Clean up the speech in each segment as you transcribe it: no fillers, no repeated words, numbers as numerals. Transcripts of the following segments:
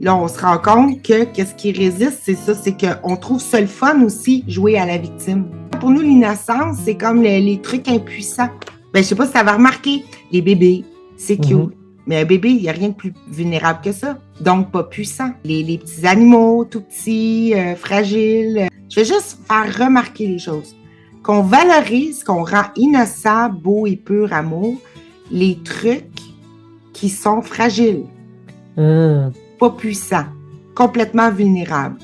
Là, on se rend compte que qu'est-ce qui résiste, c'est ça, c'est qu'on trouve ça le fun aussi, jouer à la victime. Pour nous, l'innocence, c'est comme les trucs impuissants. Ben, je sais pas si ça va remarquer, les bébés, c'est cute. Mais un bébé, il n'y a rien de plus vulnérable que ça. Donc, pas puissant. Les petits animaux, tout petits, fragiles. Je vais juste faire remarquer les choses. Qu'on valorise, qu'on rend innocent, beau et pur amour, les trucs qui sont fragiles. Pas puissants. Complètement vulnérables.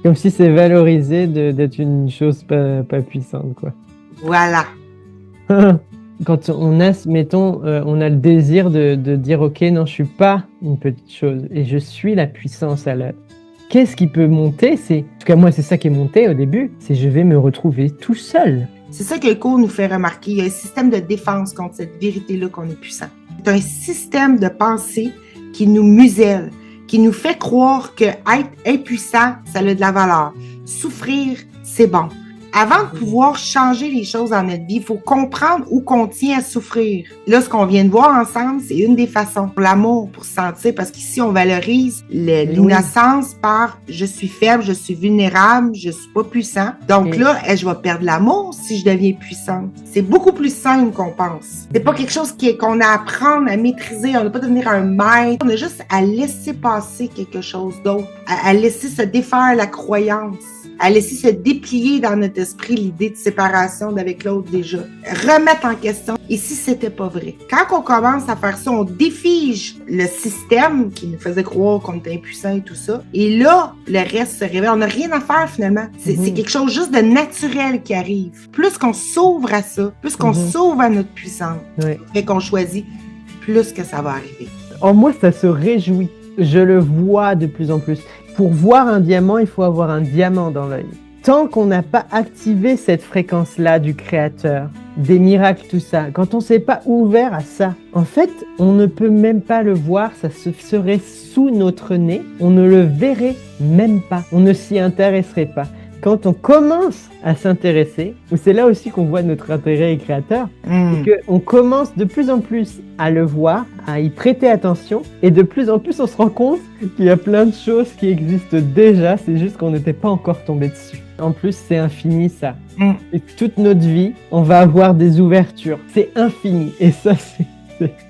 Comme si c'est valorisé d'être une chose pas puissante, quoi. Voilà. Quand on a, mettons, on a le désir de dire « Ok, non, je suis pas une petite chose et je suis la puissance à l'œuvre. » Qu'est-ce qui peut monter? En tout cas, moi, c'est ça qui est monté au début, c'est je vais me retrouver tout seul. C'est ça que le cours nous fait remarquer. Il y a un système de défense contre cette vérité-là qu'on est puissant. C'est un système de pensée qui nous muselle, qui nous fait croire que être impuissant, ça a de la valeur. Souffrir, c'est bon. Avant de pouvoir changer les choses dans notre vie, il faut comprendre où qu'on tient à souffrir. Là, ce qu'on vient de voir ensemble, c'est une des façons pour l'amour, pour se sentir, parce qu'ici, on valorise l'innocence par « je suis faible, je suis vulnérable, je suis pas puissant ». Donc là, je vais perdre l'amour si je deviens puissante. C'est beaucoup plus simple qu'on pense. C'est pas quelque chose qu'on a à apprendre, à maîtriser. On n'a pas devenir un maître. On a juste à laisser passer quelque chose d'autre, à laisser se défaire la croyance, à laisser se déplier dans notre esprit l'idée de séparation d'avec l'autre déjà. Remettre en question. Et si c'était pas vrai? Quand on commence à faire ça, on défige le système qui nous faisait croire qu'on était impuissant et tout ça. Et là, le reste se révèle. On n'a rien à faire finalement. C'est quelque chose juste de naturel qui arrive. Plus qu'on s'ouvre à ça, plus qu'on s'ouvre à notre puissance, et qu'on choisit, plus que ça va arriver. En moi, ça se réjouit. Je le vois de plus en plus. Pour voir un diamant, il faut avoir un diamant dans l'œil. Tant qu'on n'a pas activé cette fréquence-là du créateur, des miracles, tout ça, quand on ne s'est pas ouvert à ça, en fait, on ne peut même pas le voir, ça se serait sous notre nez, on ne le verrait même pas, on ne s'y intéresserait pas. Quand on commence à s'intéresser, c'est là aussi qu'on voit notre intérêt créateur, c'est qu'on commence de plus en plus à le voir, à y prêter attention, et de plus en plus on se rend compte qu'il y a plein de choses qui existent déjà, c'est juste qu'on n'était pas encore tombé dessus. En plus, c'est infini ça. Et toute notre vie, on va avoir des ouvertures. C'est infini, et ça c'est...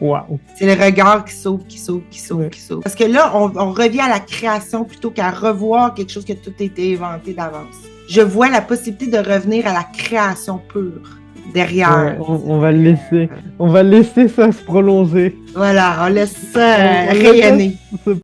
Waouh! C'est le regard qui s'ouvre, qui s'ouvre, qui s'ouvre, qui s'ouvre. Parce que là, on revient à la création plutôt qu'à revoir quelque chose qui a tout été inventé d'avance. Je vois la possibilité de revenir à la création pure derrière. On va le laisser. On va laisser ça se prolonger. Voilà, on laisse ça rayonner.